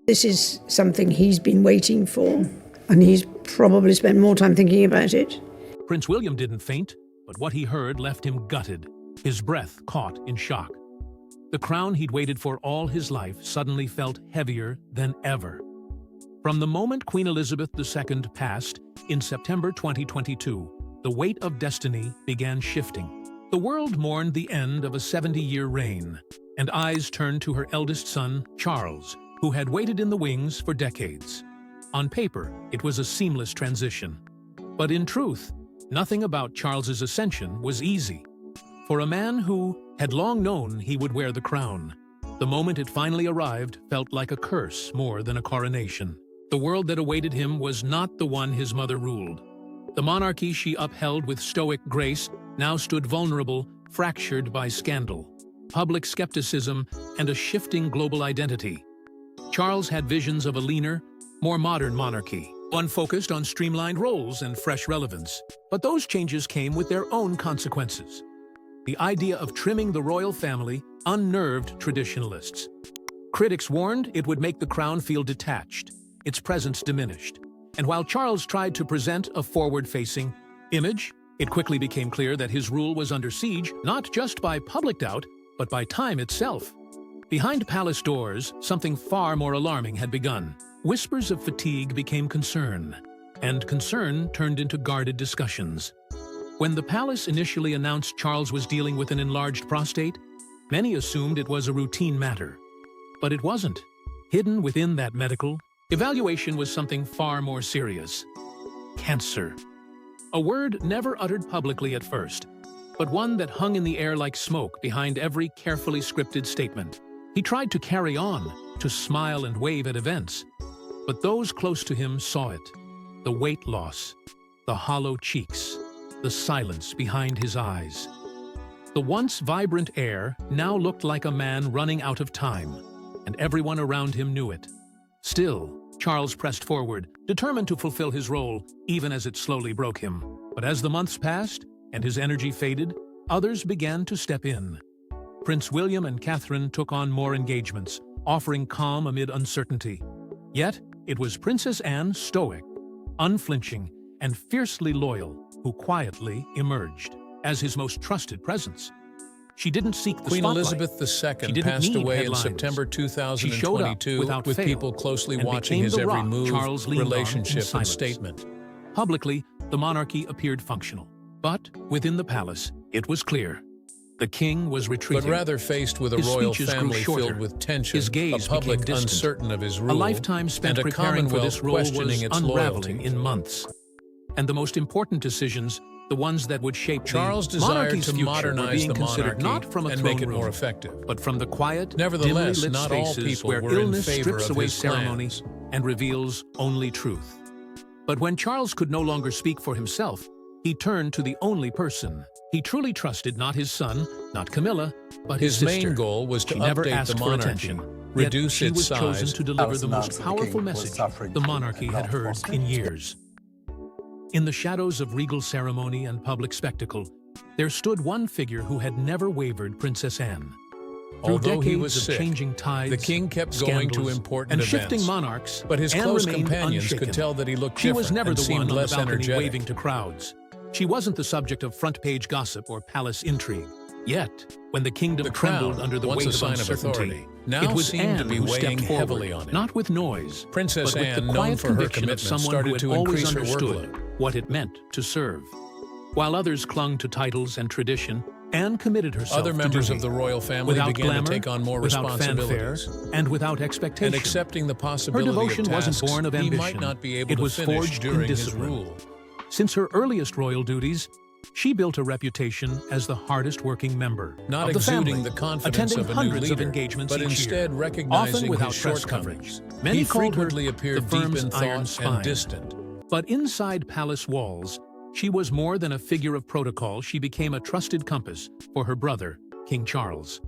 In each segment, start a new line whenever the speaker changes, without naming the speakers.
This is something he's been waiting for, and he's probably spent more time thinking about it.
Prince William didn't faint, but what he heard left him gutted, his breath caught in shock. The crown he'd waited for all his life suddenly felt heavier than ever. From the moment Queen Elizabeth II passed in September 2022, the weight of destiny began shifting. The world mourned the end of a 70-year reign, and eyes turned to her eldest son, Charles, who had waited in the wings for decades. On paper, it was a seamless transition. But in truth, nothing about Charles's ascension was easy. For a man who had long known he would wear the crown, the moment it finally arrived felt like a curse more than a coronation. The world that awaited him was not the one his mother ruled. The monarchy she upheld with stoic grace now stood vulnerable, fractured by scandal, public skepticism, and a shifting global identity. Charles had visions of a leaner, more modern monarchy, one focused on streamlined roles and fresh relevance. But those changes came with their own consequences. The idea of trimming the royal family unnerved traditionalists. Critics warned it would make the crown feel detached, its presence diminished. And while Charles tried to present a forward-facing image, it quickly became clear that his rule was under siege, not just by public doubt, but by time itself. Behind palace doors, something far more alarming had begun. Whispers of fatigue became concern, and concern turned into guarded discussions. When the palace initially announced Charles was dealing with an enlarged prostate, many assumed it was a routine matter. But it wasn't. Hidden within that medical evaluation was something far more serious. Cancer. A word never uttered publicly at first, but one that hung in the air like smoke behind every carefully scripted statement. He tried to carry on, to smile and wave at events, but those close to him saw it. The weight loss, the hollow cheeks, the silence behind his eyes. The once vibrant air now looked like a man running out of time, and everyone around him knew it. Still, Charles pressed forward, determined to fulfill his role, even as it slowly broke him. But as the months passed, and his energy faded, others began to step in. Prince William and Catherine took on more engagements, offering calm amid uncertainty. Yet, it was Princess Anne, stoic, unflinching, and fiercely loyal, who quietly emerged as his most trusted presence. She didn't seek the
Queen
spotlight.
Elizabeth II passed away in September 2022, with people closely watching his every move, relationship, and statement.
Publicly, the monarchy appeared functional. But within the palace, it was clear. The king was retreating.
But rather faced with a royal family filled with tension,
his gaze
a public
became distant.
uncertain of his rule,
A lifetime spent
and a
preparing for this
commonwealth
role
questioning
was
its
unraveling
loyalty.
in months. And the most important decisions, the ones that would shape
Charles
the
desired
monarchy's
to
future, were
modernize
being
the
considered
monarchy
not from a
and
throne
make it
room,
more effective.
but from the quiet,
Nevertheless,
dimly lit
not all
spaces
people
where
were in
illness
favor
strips
of
away
his
ceremony
plans.
and reveals only truth. But when Charles could no longer speak for himself, he turned to the only person he truly trusted, not his son, not Camilla, but his sister.
His main goal was to
She never
update
asked
the
for
monarchy,
attention,
reduce
she
its
was chosen
size.
to deliver the most powerful message the monarchy had heard in years. In the shadows of regal ceremony and public spectacle, there stood one figure who had never wavered: Princess Anne. Through
Although
decades
he was
of
sick,
changing tides,
the king kept going to
scandals,
important
and
events.
shifting monarchs,
But his
Anne
close
remained
companions
unshaken.
could tell that he looked
She
different
was never
and
the
seemed
one on the
less
balcony
energetic.
waving to crowds. She wasn't the subject of front-page gossip or palace intrigue. Yet, when the kingdom
The
trembled
crown,
under the
once
weight
a
of
sign of
uncertainty,
authority, now
it was
seemed
Anne
to be
who stepped
weighing
forward,
heavily on it.
not with noise,
Princess
but with
Anne,
the
known
quiet
for her
conviction of
commitment,
someone who
started
had
to
always
increase her
understood
workload.
what it meant to serve. While others clung to titles and tradition, Anne committed herself
Other
to
members
duty,
of the royal family
without
began
glamour,
to take on more
without fanfare,
responsibilities.
and without expectation.
And accepting the
Her
possibility
devotion
of tasks
wasn't born of
he
ambition.
might not be able
It
to
was
finish
forged in
during his
discipline.
rule.
Since her earliest royal duties, she built a reputation as the hardest-working member
Not
of the
exuding
family,
the confidence
attending
of a new
hundreds of
leader,
engagements
but
each
instead
year,
recognizing
often without
his
press
shortcomings.
coverage. Many
He
called her
frequently appeared
the
deep
firm's
in
iron
thought
spine.
and distant.
But inside palace walls, she was more than a figure of protocol. She became a trusted compass for her brother, King Charles.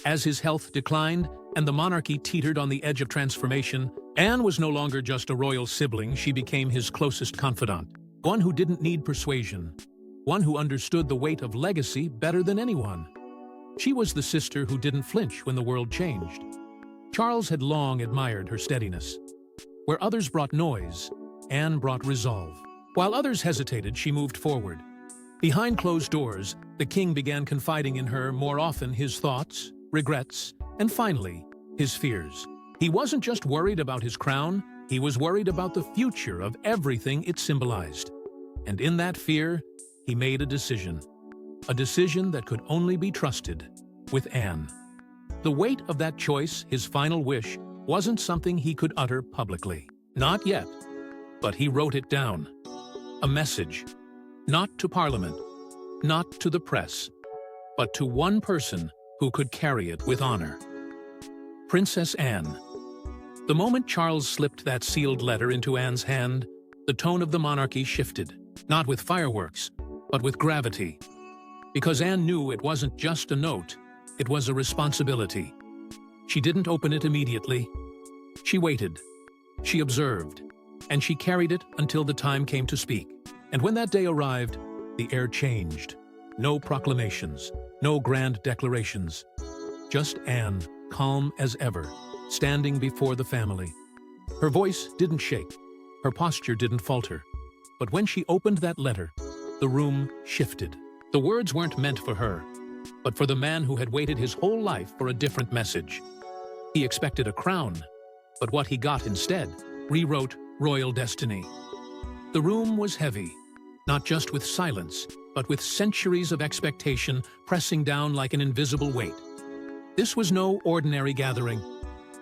As his health declined and the monarchy teetered on the edge of transformation, Anne was no longer just a royal sibling. She became his closest confidant, one who didn't need persuasion, one who understood the weight of legacy better than anyone. She was the sister who didn't flinch when the world changed. Charles had long admired her steadiness. Where others brought noise, Anne brought resolve. While others hesitated, she moved forward. Behind closed doors, the king began confiding in her more often his thoughts, regrets, and finally, his fears. He wasn't just worried about his crown, he was worried about the future of everything it symbolized. And in that fear, he made a decision that could only be trusted with Anne. The weight of that choice, his final wish, wasn't something he could utter publicly. Not yet. But he wrote it down. A message, not to Parliament, not to the press, but to one person who could carry it with honor. Princess Anne. The moment Charles slipped that sealed letter into Anne's hand, the tone of the monarchy shifted, not with fireworks, but with gravity. Because Anne knew it wasn't just a note, it was a responsibility. She didn't open it immediately. She waited. She observed. And she carried it until the time came to speak. And when that day arrived, the air changed. No proclamations, no grand declarations. Just Anne, calm as ever, standing before the family. Her voice didn't shake. Her posture didn't falter. But when she opened that letter, the room shifted. The words weren't meant for her, but for the man who had waited his whole life for a different message. He expected a crown, but what he got instead rewrote royal destiny. The room was heavy, not just with silence, but with centuries of expectation pressing down like an invisible weight. This was no ordinary gathering.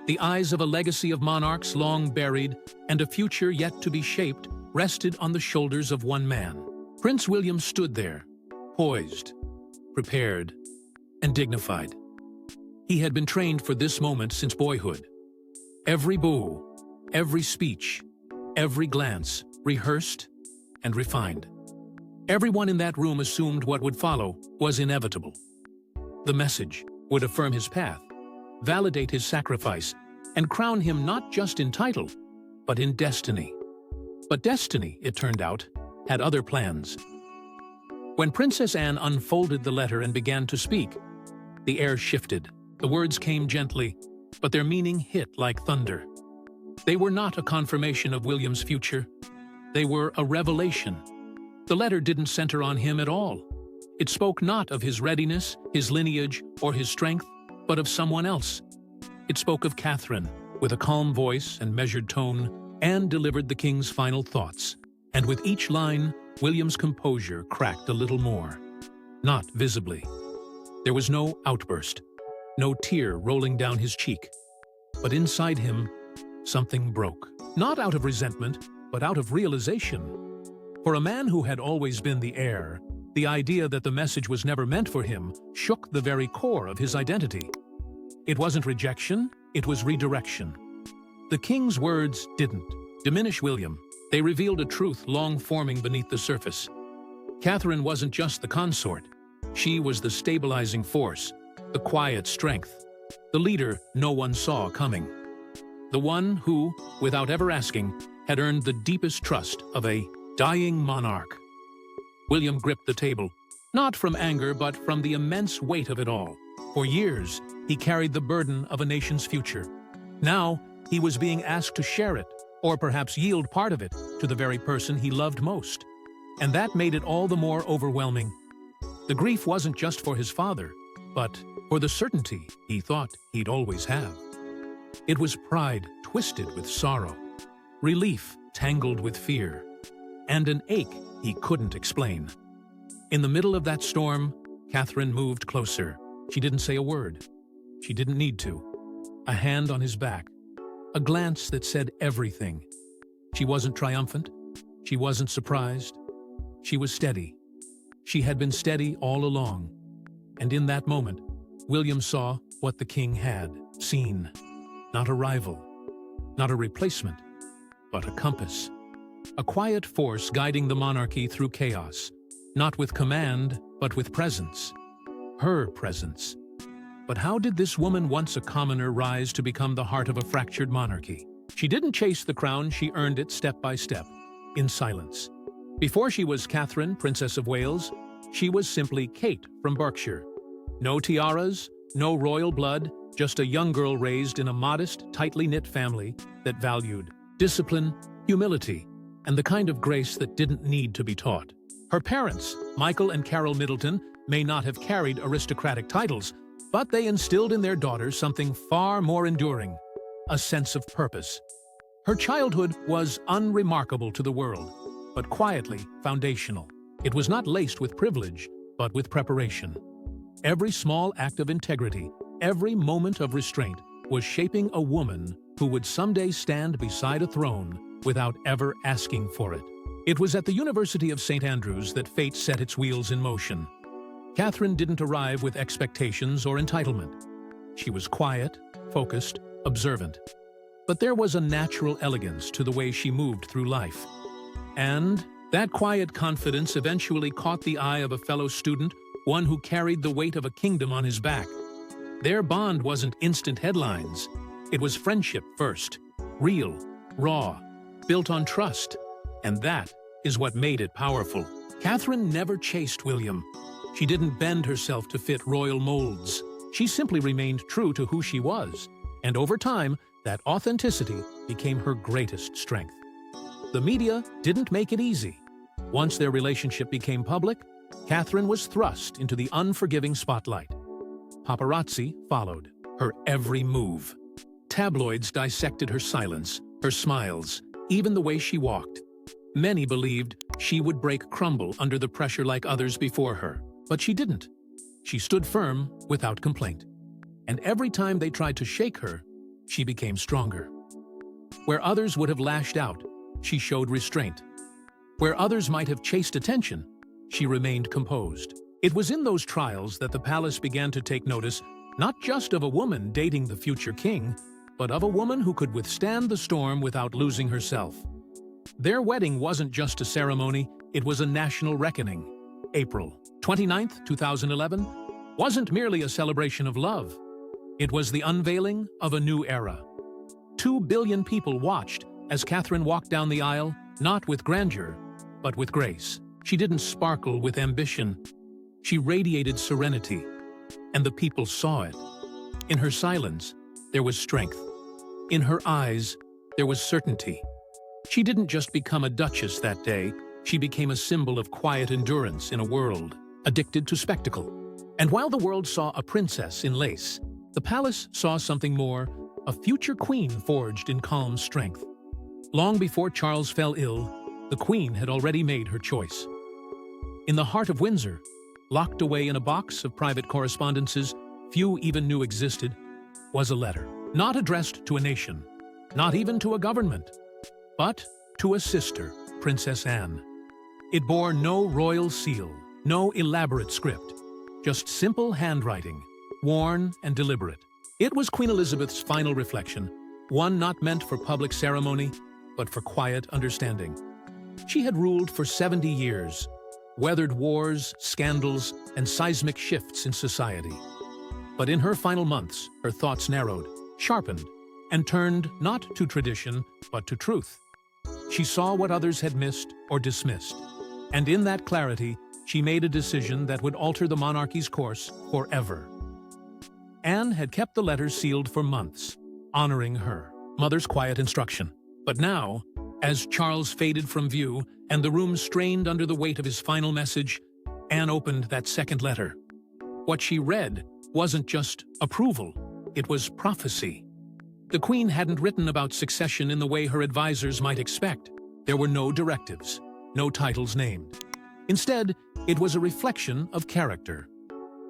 The eyes of a legacy of monarchs long buried and a future yet to be shaped rested on the shoulders of one man. Prince William stood there, poised, prepared, and dignified. He had been trained for this moment since boyhood. Every boo, every speech, every glance, rehearsed and refined. Everyone in that room assumed what would follow was inevitable. The message would affirm his path, validate his sacrifice, and crown him not just in title, but in destiny. But destiny, it turned out, had other plans. When Princess Anne unfolded the letter and began to speak, the air shifted. The words came gently, but their meaning hit like thunder. They were not a confirmation of William's future. They were a revelation. The letter didn't center on him at all. It spoke not of his readiness, his lineage, or his strength, but of someone else. It spoke of Catherine. With a calm voice and measured tone, Anne delivered the king's final thoughts. And with each line, William's composure cracked a little more. Not visibly. There was no outburst, no tear rolling down his cheek. But inside him, something broke. Not out of resentment, but out of realization. For a man who had always been the heir, the idea that the message was never meant for him shook the very core of his identity. It wasn't rejection, it was redirection. The king's words didn't diminish William. They revealed a truth long forming beneath the surface. Catherine wasn't just the consort. She was the stabilizing force, the quiet strength, the leader no one saw coming. The one who, without ever asking, had earned the deepest trust of a dying monarch. William gripped the table, not from anger but from the immense weight of it all. For years, he carried the burden of a nation's future. Now, he was being asked to share it, or perhaps yield part of it, to the very person he loved most. And that made it all the more overwhelming. The grief wasn't just for his father, but for the certainty he thought he'd always have. It was pride twisted with sorrow, relief tangled with fear, and an ache he couldn't explain. In the middle of that storm, Catherine moved closer. She didn't say a word. She didn't need to. A hand on his back, a glance that said everything. She wasn't triumphant. She wasn't surprised. She was steady. She had been steady all along. And in that moment, William saw what the king had seen. Not a rival, not a replacement, but a compass. A quiet force guiding the monarchy through chaos, not with command, but with presence. Her presence. But how did this woman, once a commoner, rise to become the heart of a fractured monarchy? She didn't chase the crown, she earned it step by step, in silence. Before she was Catherine, Princess of Wales, she was simply Kate from Berkshire. No tiaras, no royal blood, just a young girl raised in a modest, tightly knit family that valued discipline, humility, and the kind of grace that didn't need to be taught. Her parents, Michael and Carol Middleton, may not have carried aristocratic titles, but they instilled in their daughter something far more enduring, a sense of purpose. Her childhood was unremarkable to the world, but quietly foundational. It was not laced with privilege, but with preparation. Every small act of integrity, every moment of restraint, was shaping a woman who would someday stand beside a throne without ever asking for it. It was at the University of St. Andrews that fate set its wheels in motion. Catherine didn't arrive with expectations or entitlement. She was quiet, focused, observant. But there was a natural elegance to the way she moved through life. And that quiet confidence eventually caught the eye of a fellow student, one who carried the weight of a kingdom on his back. Their bond wasn't instant headlines. It was friendship first, real, raw, built on trust. And that is what made it powerful. Catherine never chased William. She didn't bend herself to fit royal molds. She simply remained true to who she was. And over time, that authenticity became her greatest strength. The media didn't make it easy. Once their relationship became public, Catherine was thrust into the unforgiving spotlight. Paparazzi followed, her every move. Tabloids dissected her silence, her smiles, even the way she walked. Many believed she would crumble under the pressure like others before her, but she didn't. She stood firm without complaint. And every time they tried to shake her, she became stronger. Where others would have lashed out, she showed restraint. Where others might have chased attention, she remained composed. It was in those trials that the palace began to take notice not just of a woman dating the future king, but of a woman who could withstand the storm without losing herself. Their wedding wasn't just a ceremony, it was a national reckoning. April 29th, 2011, wasn't merely a celebration of love. It was the unveiling of a new era. 2 billion people watched as Catherine walked down the aisle, not with grandeur, but with grace. She didn't sparkle with ambition. She radiated serenity, and the people saw it. In her silence, there was strength. In her eyes, there was certainty. She didn't just become a duchess that day, she became a symbol of quiet endurance in a world addicted to spectacle. And while the world saw a princess in lace, the palace saw something more, a future queen forged in calm strength. Long before Charles fell ill, the queen had already made her choice. In the heart of Windsor, locked away in a box of private correspondences few even knew existed, was a letter, not addressed to a nation, not even to a government, but to a sister, Princess Anne. It bore no royal seal, no elaborate script, just simple handwriting, worn and deliberate. It was Queen Elizabeth's final reflection, one not meant for public ceremony, but for quiet understanding. She had ruled for 70 years, weathered wars, scandals, and seismic shifts in society. But in her final months, her thoughts narrowed, sharpened, and turned not to tradition, but to truth. She saw what others had missed or dismissed, and in that clarity, she made a decision that would alter the monarchy's course forever. Anne had kept the letter sealed for months, honoring her mother's quiet instruction. But now, as Charles faded from view and the room strained under the weight of his final message, Anne opened that second letter. What she read wasn't just approval, it was prophecy. The Queen hadn't written about succession in the way her advisors might expect. There were no directives, no titles named. Instead, it was a reflection of character.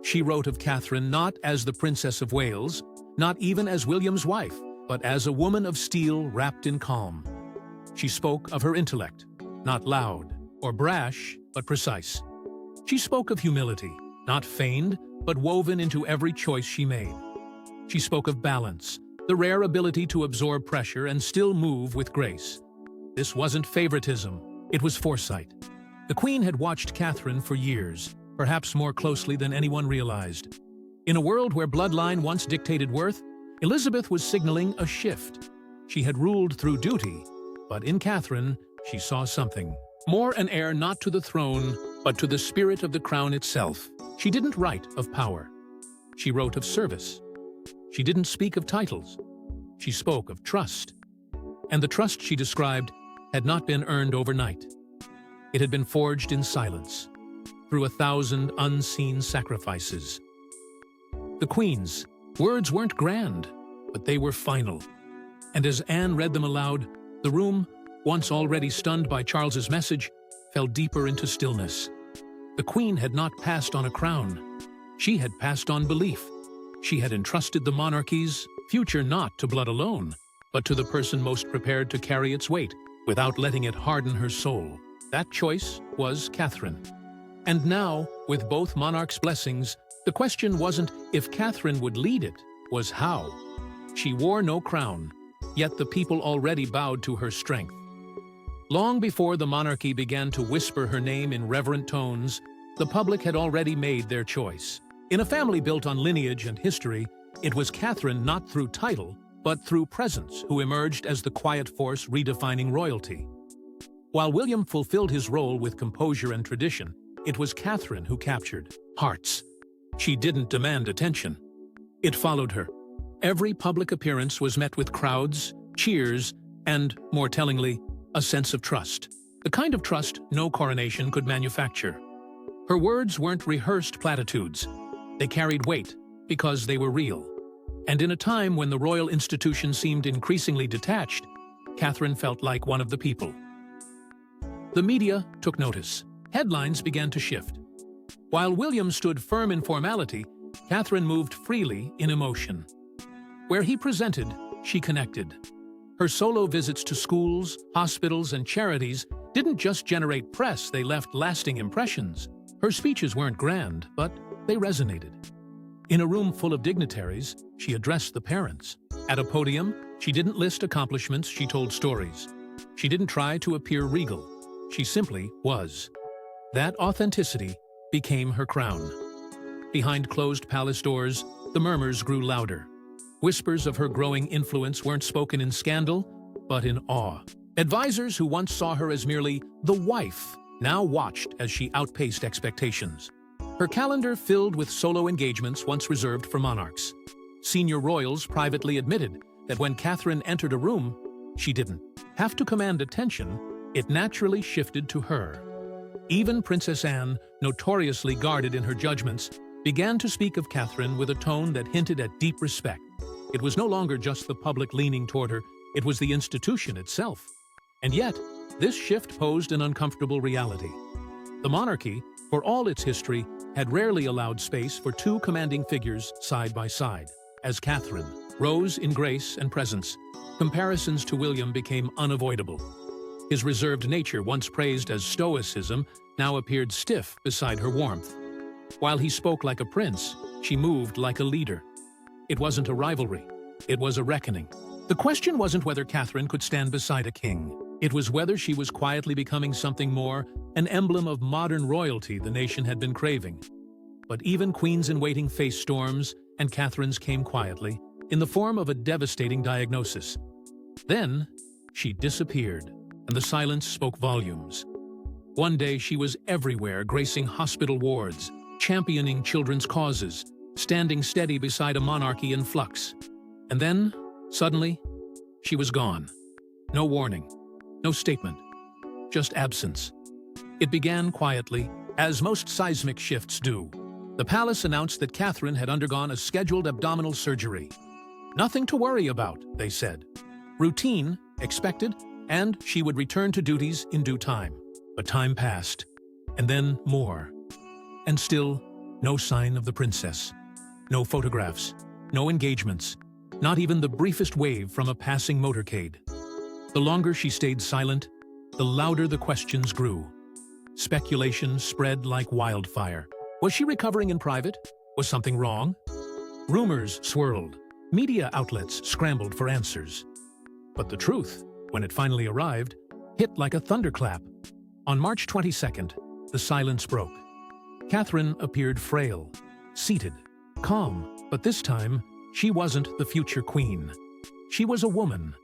She wrote of Catherine not as the Princess of Wales, not even as William's wife, but as a woman of steel wrapped in calm. She spoke of her intellect, not loud or brash, but precise. She spoke of humility, not feigned, but woven into every choice she made. She spoke of balance, the rare ability to absorb pressure and still move with grace. This wasn't favoritism, it was foresight. The Queen had watched Catherine for years, perhaps more closely than anyone realized. In a world where bloodline once dictated worth, Elizabeth was signaling a shift. She had ruled through duty, but in Catherine, she saw something. More an heir not to the throne, but to the spirit of the crown itself. She didn't write of power. She wrote of service. She didn't speak of titles. She spoke of trust. And the trust she described had not been earned overnight. It had been forged in silence, through 1,000 unseen sacrifices. The Queen's words weren't grand, but they were final. And as Anne read them aloud, the room, once already stunned by Charles's message, fell deeper into stillness. The Queen had not passed on a crown. She had passed on belief. She had entrusted the monarchy's future not to blood alone, but to the person most prepared to carry its weight, without letting it harden her soul. That choice was Catherine. And now, with both monarchs' blessings, the question wasn't if Catherine would lead it, was how. She wore no crown, yet the people already bowed to her strength. Long before the monarchy began to whisper her name in reverent tones, the public had already made their choice. In a family built on lineage and history, it was Catherine not through title, but through presence who emerged as the quiet force redefining royalty. While William fulfilled his role with composure and tradition, it was Catherine who captured hearts. She didn't demand attention. It followed her. Every public appearance was met with crowds, cheers, and, more tellingly, a sense of trust. The kind of trust no coronation could manufacture. Her words weren't rehearsed platitudes. They carried weight because they were real. And in a time when the royal institution seemed increasingly detached, Catherine felt like one of the people. The media took notice. Headlines began to shift. While William stood firm in formality, Catherine moved freely in emotion. Where he presented, she connected. Her solo visits to schools, hospitals, and charities didn't just generate press, they left lasting impressions. Her speeches weren't grand, but they resonated. In a room full of dignitaries, she addressed the parents. At a podium, she didn't list accomplishments, she told stories. She didn't try to appear regal. She simply was. That authenticity became her crown. Behind closed palace doors, the murmurs grew louder. Whispers of her growing influence weren't spoken in scandal, but in awe. Advisors who once saw her as merely the wife now watched as she outpaced expectations. Her calendar filled with solo engagements once reserved for monarchs. Senior royals privately admitted that when Catherine entered a room, she didn't have to command attention, it naturally shifted to her. Even Princess Anne, notoriously guarded in her judgments, began to speak of Catherine with a tone that hinted at deep respect. It was no longer just the public leaning toward her, it was the institution itself. And yet, this shift posed an uncomfortable reality. The monarchy, for all its history, had rarely allowed space for two commanding figures side by side. As Catherine rose in grace and presence, comparisons to William became unavoidable. His reserved nature, once praised as stoicism, now appeared stiff beside her warmth. While he spoke like a prince, she moved like a leader. It wasn't a rivalry, it was a reckoning. The question wasn't whether Catherine could stand beside a king. It was whether she was quietly becoming something more, an emblem of modern royalty the nation had been craving. But even queens-in-waiting faced storms, and Catherine's came quietly, in the form of a devastating diagnosis. Then, she disappeared, and the silence spoke volumes. One day she was everywhere, gracing hospital wards, championing children's causes, standing steady beside a monarchy in flux. And then, suddenly, she was gone. No warning, no statement, just absence. It began quietly, as most seismic shifts do. The palace announced that Catherine had undergone a scheduled abdominal surgery. Nothing to worry about, they said. Routine, expected, and she would return to duties in due time. But time passed, and then more. And still, no sign of the princess. No photographs, no engagements, not even the briefest wave from a passing motorcade. The longer she stayed silent, the louder the questions grew. Speculation spread like wildfire. Was she recovering in private? Was something wrong? Rumors swirled. Media outlets scrambled for answers. But the truth, when it finally arrived, hit like a thunderclap. On March 22nd, the silence broke. Catherine appeared frail, seated, calm, but this time, she wasn't the future queen. She was a woman,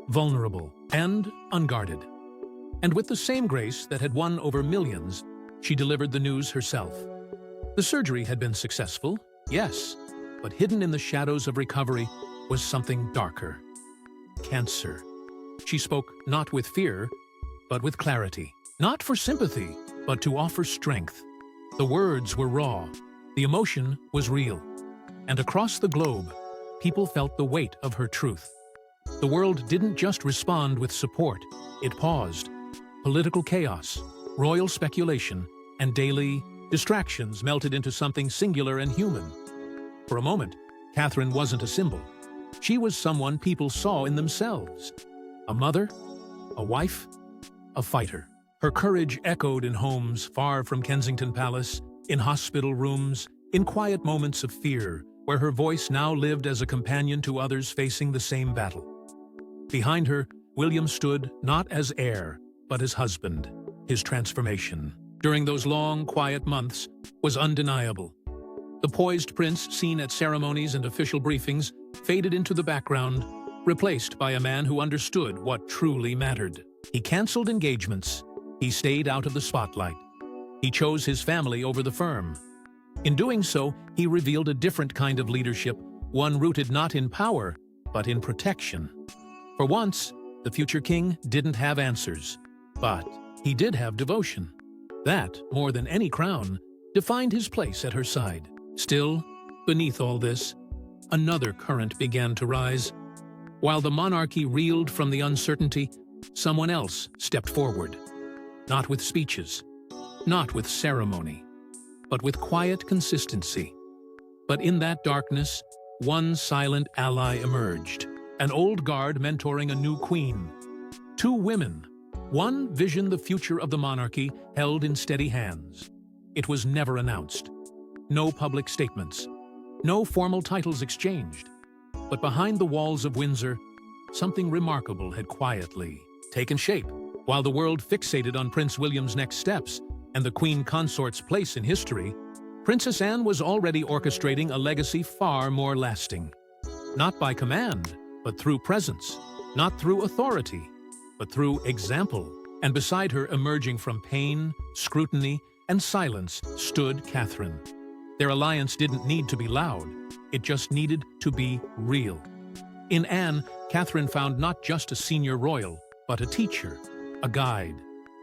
vulnerable and unguarded. And with the same grace that had won over millions, she delivered the news herself. The surgery had been successful, yes, But hidden in the shadows of recovery was something darker. Cancer. She spoke not with fear, but with clarity. Not for sympathy, but to offer strength. The words were raw. The emotion was real. And across the globe, people felt the weight of her truth. The world didn't just respond with support. It paused. Political chaos, royal speculation, and daily distractions melted into something singular and human. For a moment, Catherine wasn't a symbol. She was someone people saw in themselves. A mother, a wife, a fighter. Her courage echoed in homes far from Kensington Palace, in hospital rooms, in quiet moments of fear, where her voice now lived as a companion to others facing the same battle. Behind her, William stood not as heir, but as husband. His transformation, during those long, quiet months, was undeniable. The poised prince seen at ceremonies and official briefings faded into the background, replaced by a man who understood what truly mattered. He canceled engagements. He stayed out of the spotlight. He chose his family over the firm. In doing so, he revealed a different kind of leadership, one rooted not in power, but in protection. For once, the future king didn't have answers, but he did have devotion. That, more than any crown, defined his place at her side. Still, beneath all this, another current began to rise. While the monarchy reeled from the uncertainty, someone else stepped forward. Not with speeches, not with ceremony, but with quiet consistency. But in that darkness, one silent ally emerged, an old guard mentoring a new queen. Two women, one visioned the future of the monarchy held in steady hands. It was never announced. No public statements, no formal titles exchanged. But behind the walls of Windsor, something remarkable had quietly taken shape. While the world fixated on Prince William's next steps and the Queen Consort's place in history, Princess Anne was already orchestrating a legacy far more lasting. Not by command, but through presence. Not through authority, but through example. And beside her, emerging from pain, scrutiny, and silence, stood Catherine. Their alliance didn't need to be loud. It just needed to be real. In Anne, Catherine found not just a senior royal, but a teacher, a guide,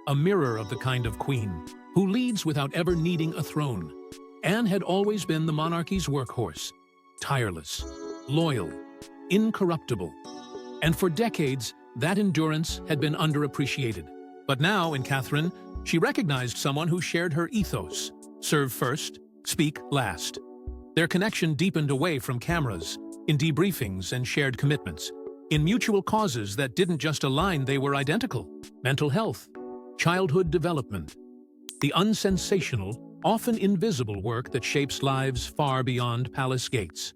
a mirror of the kind of queen who leads without ever needing a throne. Anne had always been the monarchy's workhorse, tireless, loyal, incorruptible. And for decades, that endurance had been underappreciated. But now, in Catherine, she recognized someone who shared her ethos: serve first, speak last. Their connection deepened away from cameras, in debriefings and shared commitments, in mutual causes that didn't just align, they were identical: mental health, childhood development, the unsensational, often invisible work that shapes lives far beyond palace gates.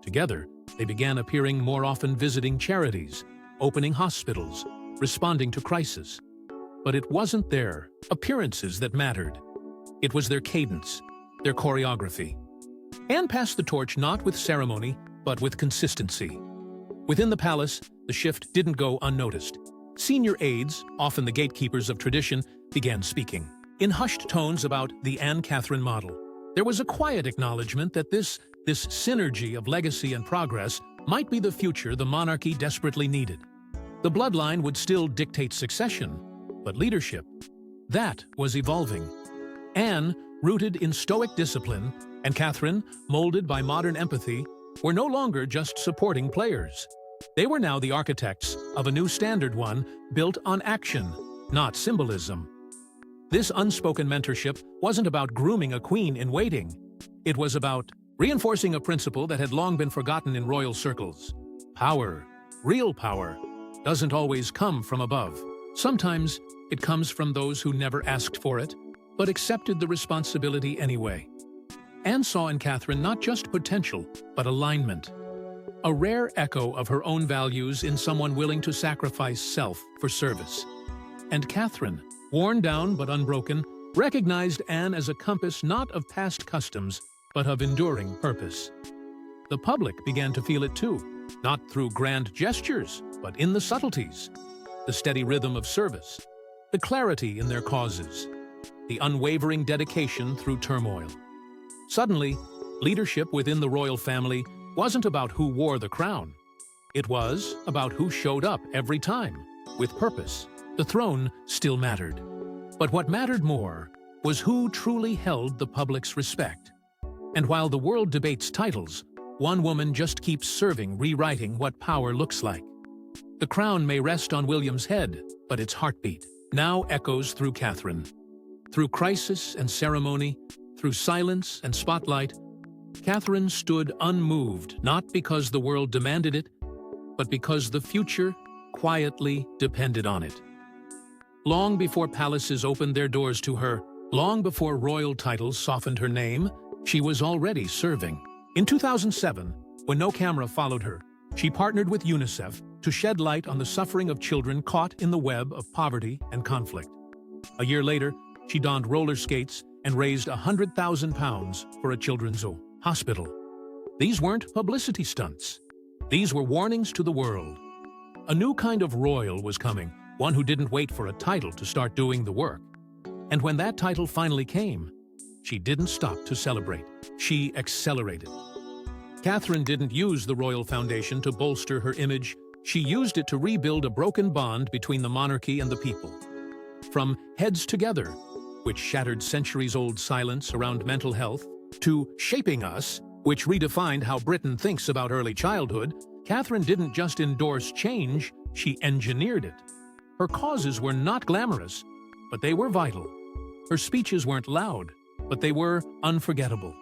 Together, they began appearing more often, visiting charities, opening hospitals, responding to crisis. But it wasn't their appearances that mattered. It was their cadence, their choreography. Anne passed the torch not with ceremony, but with consistency. Within the palace, the shift didn't go unnoticed. Senior aides, often the gatekeepers of tradition, began speaking. In hushed tones about the Anne-Catherine model, there was a quiet acknowledgement that this synergy of legacy and progress might be the future the monarchy desperately needed. The bloodline would still dictate succession, but leadership, that was evolving. Anne, rooted in stoic discipline, and Catherine, molded by modern empathy, were no longer just supporting players. They were now the architects of a new standard, one built on action, not symbolism. This unspoken mentorship wasn't about grooming a queen in waiting. It was about reinforcing a principle that had long been forgotten in royal circles. Power, real power, doesn't always come from above. Sometimes it comes from those who never asked for it, but accepted the responsibility anyway. Anne saw in Catherine not just potential, but alignment. A rare echo of her own values in someone willing to sacrifice self for service. And Catherine, worn down but unbroken, recognized Anne as a compass not of past customs, but of enduring purpose. The public began to feel it too, not through grand gestures, but in the subtleties. The steady rhythm of service, the clarity in their causes, the unwavering dedication through turmoil. Suddenly, Leadership within the royal family wasn't about who wore the crown. It was about who showed up every time, with purpose. The throne still mattered. But what mattered more was who truly held the public's respect. And while the world debates titles, one woman just keeps serving, rewriting what power looks like. The crown may rest on William's head, but its heartbeat now echoes through Catherine. Through crisis and ceremony, through silence and spotlight, Catherine stood unmoved, not because the world demanded it, but because the future quietly depended on it. Long before palaces opened their doors to her, long before royal titles softened her name, she was already serving. In 2007, when no camera followed her, she partnered with UNICEF to shed light on the suffering of children caught in the web of poverty and conflict. A year later, she donned roller skates and raised £100,000 for a children's hospital. These weren't publicity stunts. These were warnings to the world. A new kind of royal was coming, one who didn't wait for a title to start doing the work. And when that title finally came, she didn't stop to celebrate. She accelerated. Catherine didn't use the royal foundation to bolster her image. She used it to rebuild a broken bond between the monarchy and the people. From Heads Together, which shattered centuries-old silence around mental health, to Shaping Us, which redefined how Britain thinks about early childhood, Catherine didn't just endorse change, she engineered it. Her causes were not glamorous, but they were vital. Her speeches weren't loud, but they were unforgettable.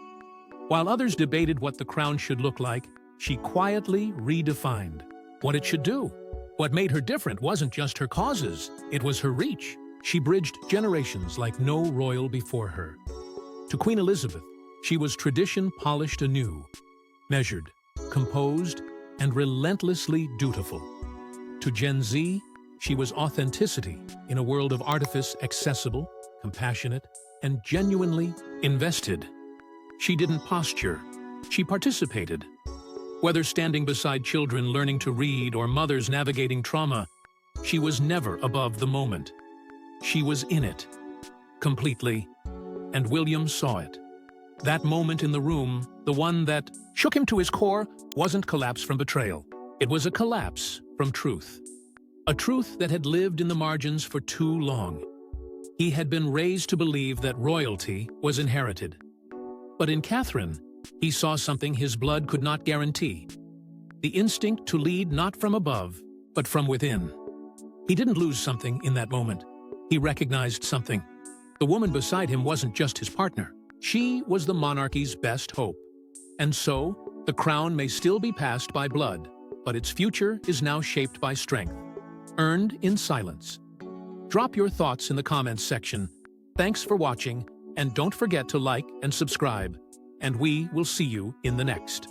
While others debated what the crown should look like, she quietly redefined what it should do. What made her different wasn't just her causes, it was her reach. She bridged generations like no royal before her. To Queen Elizabeth, she was tradition polished anew, measured, composed, and relentlessly dutiful. To Gen Z, she was authenticity in a world of artifice, accessible, compassionate, and genuinely invested. She didn't posture, she participated. Whether standing beside children learning to read or mothers navigating trauma, she was never above the moment. She was in it, completely, and William saw it. That moment in the room, the one that shook him to his core, wasn't collapse from betrayal. It was a collapse from truth. A truth that had lived in the margins for too long. He had been raised to believe that royalty was inherited. But in Catherine, he saw something his blood could not guarantee. The instinct to lead not from above, but from within. He didn't lose something in that moment. He recognized something. The woman beside him wasn't just his partner. She was the monarchy's best hope. And so, the crown may still be passed by blood, but its future is now shaped by strength, earned in silence. Drop your thoughts in the comments section. Thanks for watching, and don't forget to like and subscribe. And we will see you in the next.